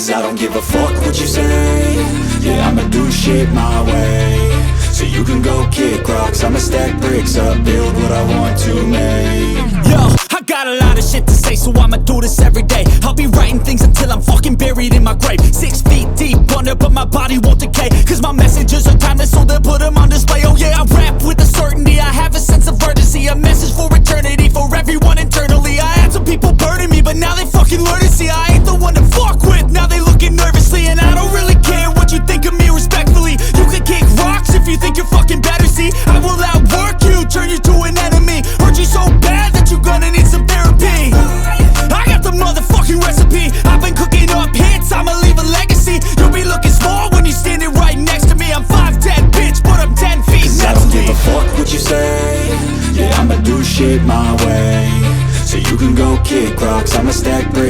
Cause I don't give a fuck what you say. Yeah, I'ma do shit my way. So you can go kick rocks, I'ma stack bricks up, build what I want to make. Yo, I got a lot of shit to say, so I'ma do this every day. I'll be writing things until I'm fucking buried in my grave. 6 feet deep under, but my body won't decay. Cause my messages are timeless, so they'll put them on display. Oh yeah, I rap with a certainty, I have a sense of urgency. A message for eternity, for everyone internally. I had some people burning me, but now they fucking learn to see I ain't the one to fuck with, now they looking nervously. And I don't really care what you think of me, respectfully. You can kick rocks if you think you're fucking better, see. I will outwork you, turn you to an enemy. Hurt you so bad that you're gonna need some therapy. I got the motherfucking recipe, I've been cooking up hits, I'ma leave a legacy. You'll be looking small when you're standing right next to me. I'm 5'10", bitch, but I'm 10 feet next to me. I don't give a fuck what you say. Yeah, I'ma do shit my way. So you can go kick rocks, I'ma stack bricks